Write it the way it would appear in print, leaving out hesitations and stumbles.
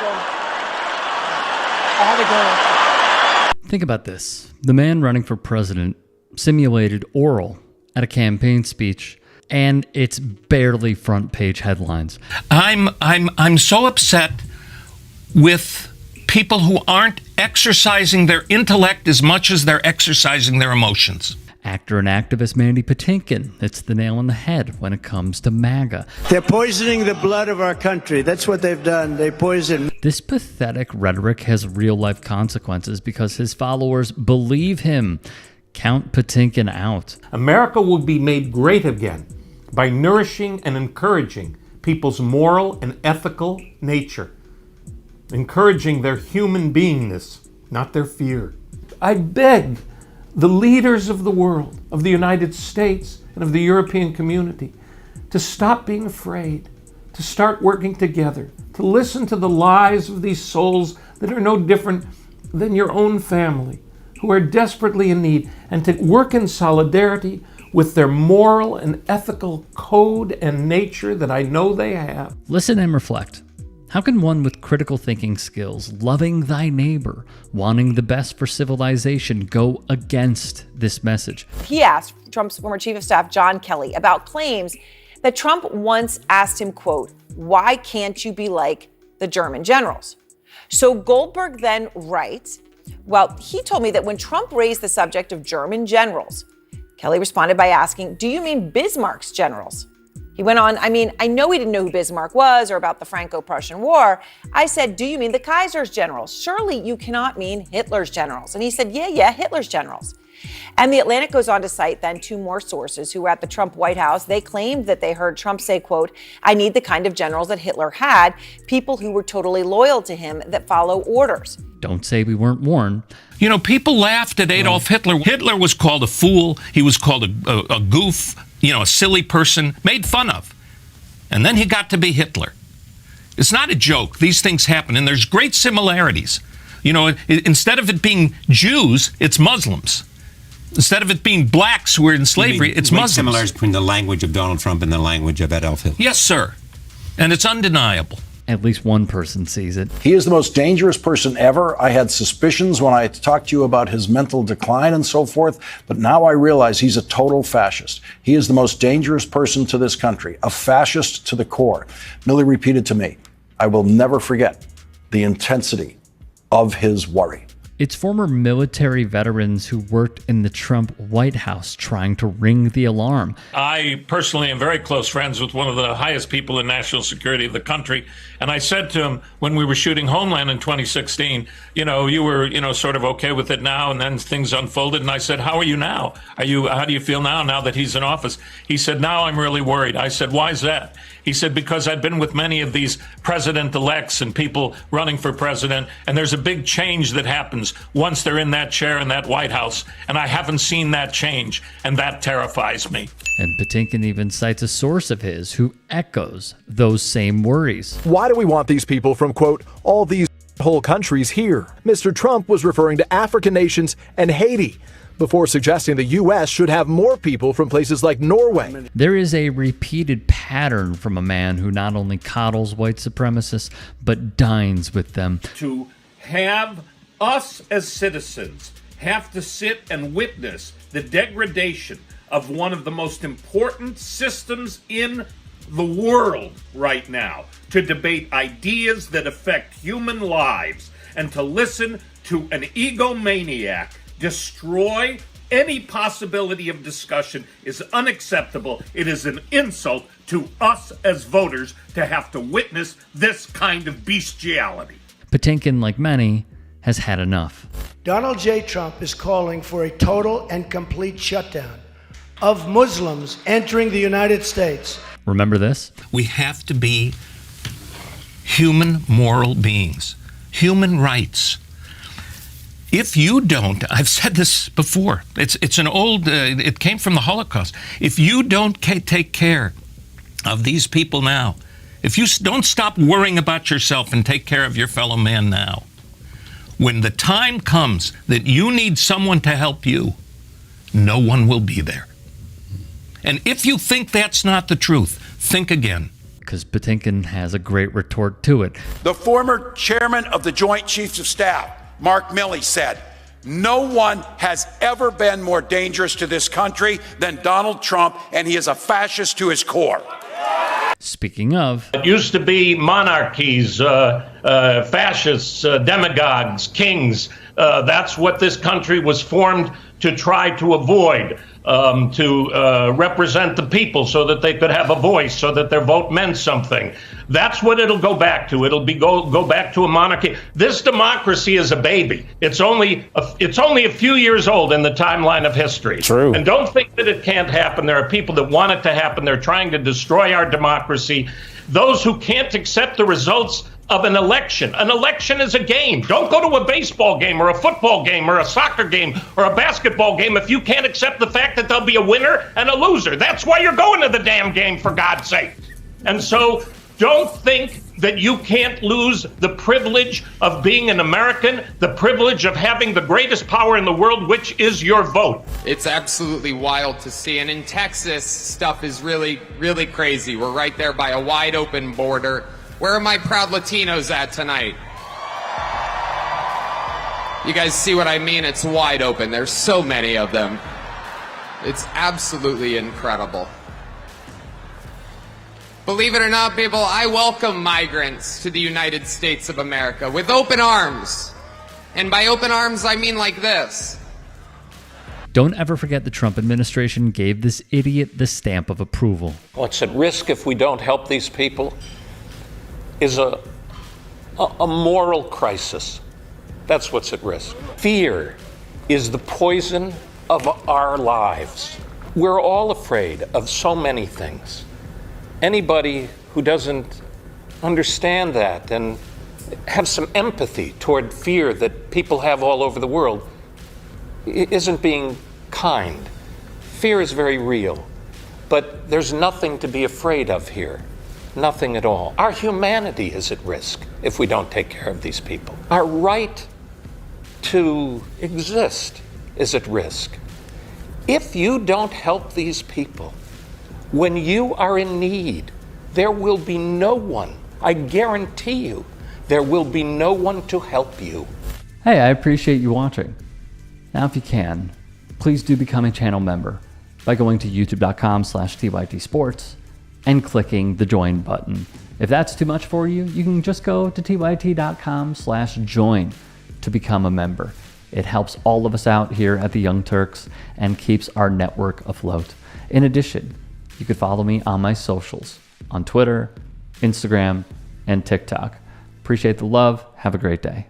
I had to go. Think about this. The man running for president simulated oral at a campaign speech, and it's barely front page headlines. I'm so upset with people who aren't exercising their intellect as much as they're exercising their emotions. Actor and activist Mandy Patinkin hits the nail on the head when it comes to MAGA. They're poisoning the blood of our country. That's what they've done. They poison. This pathetic rhetoric has real-life consequences because his followers believe him. Count Patinkin out. America will be made great again by nourishing and encouraging people's moral and ethical nature, encouraging their human beingness, not their fear. I beg the leaders of the world, of the United States and of the European community, to stop being afraid, to start working together, to listen to the lies of these souls that are no different than your own family, who are desperately in need, and to work in solidarity with their moral and ethical code and nature that I know they have. Listen and reflect. How can one with critical thinking skills, loving thy neighbor, wanting the best for civilization, go against this message? He asked Trump's former chief of staff, John Kelly, about claims that Trump once asked him, quote, "Why can't you be like the German generals?" So Goldberg then writes, well, he told me that when Trump raised the subject of German generals, Kelly responded by asking, "Do you mean Bismarck's generals?" He went on, I know he didn't know who Bismarck was or about the Franco-Prussian War. I said, "Do you mean the Kaiser's generals? Surely you cannot mean Hitler's generals." And he said, yeah, Hitler's generals. And The Atlantic goes on to cite then two more sources who were at the Trump White House. They claimed that they heard Trump say, quote, "I need the kind of generals that Hitler had, people who were totally loyal to him that follow orders." Don't say we weren't warned. You know, people laughed at Adolf Hitler. Hitler was called a fool. He was called a goof, a silly person, made fun of. And then he got to be Hitler. It's not a joke. These things happen, and there's great similarities. Instead of it being Jews, it's Muslims. Instead of it being blacks who were in slavery, it's Muslims. Similarities between the language of Donald Trump and the language of Adolf Hitler. Yes, sir. And it's undeniable. At least one person sees it. He is the most dangerous person ever. I had suspicions when I talked to you about his mental decline and so forth, but now I realize he's a total fascist. He is the most dangerous person to this country, a fascist to the core. Milley repeated to me, I will never forget the intensity of his worry. It's former military veterans who worked in the Trump White House trying to ring the alarm. I personally am very close friends with one of the highest people in national security of the country. And I said to him when we were shooting Homeland in 2016, you were, sort of okay with it now. And then things unfolded. And I said, how are you now? How do you feel now that he's in office? He said, now I'm really worried. I said, why is that? He said, because I've been with many of these president-elects and people running for president, and there's a big change that happens once they're in that chair in that White House, and I haven't seen that change, and that terrifies me. And Patinkin even cites a source of his who echoes those same worries. Why do we want these people from, quote, all these whole countries here? Mr. Trump was referring to African nations and Haiti, before suggesting the U.S. should have more people from places like Norway. There is a repeated pattern from a man who not only coddles white supremacists, but dines with them. To have us as citizens have to sit and witness the degradation of one of the most important systems in the world right now, to debate ideas that affect human lives, and to listen to an egomaniac destroy any possibility of discussion is unacceptable. It is an insult to us as voters to have to witness this kind of bestiality. Patinkin, like many, has had enough. Donald J. Trump is calling for a total and complete shutdown of Muslims entering the United States. Remember this? We have to be human moral beings, human rights. If you don't, I've said this before, it's an old, it came from the Holocaust. If you don't take care of these people now, if you don't stop worrying about yourself and take care of your fellow man now, when the time comes that you need someone to help you, no one will be there. And if you think that's not the truth, think again. because Patinkin has a great retort to it. The former chairman of the Joint Chiefs of Staff, Mark Milley, said, "No one has ever been more dangerous to this country than Donald Trump, and he is a fascist to his core." Speaking of, it used to be monarchies, fascists, demagogues, kings. That's what this country was formed to try to avoid, to represent the people so that they could have a voice, so that their vote meant something. That's what it'll go back to. It'll be go back to a monarchy. This democracy is a baby. It's only a few years old in the timeline of history. True. And don't think that it can't happen. There are people that want it to happen. They're trying to destroy our democracy. Those who can't accept the results of an election. An election is a game. Don't go to a baseball game or a football game or a soccer game or a basketball game if you can't accept the fact that there'll be a winner and a loser. That's why you're going to the damn game, for God's sake. And so don't think that you can't lose the privilege of being an American, the privilege of having the greatest power in the world, which is your vote. It's absolutely wild to see. And in Texas, stuff is really, really crazy. We're right there by a wide open border. Where are my proud Latinos at tonight? You guys see what I mean? It's wide open. There's so many of them. It's absolutely incredible. Believe it or not, people, I welcome migrants to the United States of America with open arms. And by open arms, I mean like this. Don't ever forget the Trump administration gave this idiot the stamp of approval. What's at risk if we don't help these people is a moral crisis. That's what's at risk. Fear is the poison of our lives. We're all afraid of so many things. Anybody who doesn't understand that and have some empathy toward fear that people have all over the world isn't being kind. Fear is very real, but there's nothing to be afraid of here. Nothing at all. Our humanity is at risk if we don't take care of these people. Our right to exist is at risk. If you don't help these people, when you are in need, there will be no one. I guarantee you, there will be no one to help you. Hey, I appreciate you watching. Now, if you can, please do become a channel member by going to youtube.com/TYTsports and clicking the join button. If that's too much for you, you can just go to tyt.com/join to become a member. It helps all of us out here at the Young Turks and keeps our network afloat. In addition, you could follow me on my socials on Twitter, Instagram, and TikTok. Appreciate the love. Have a great day.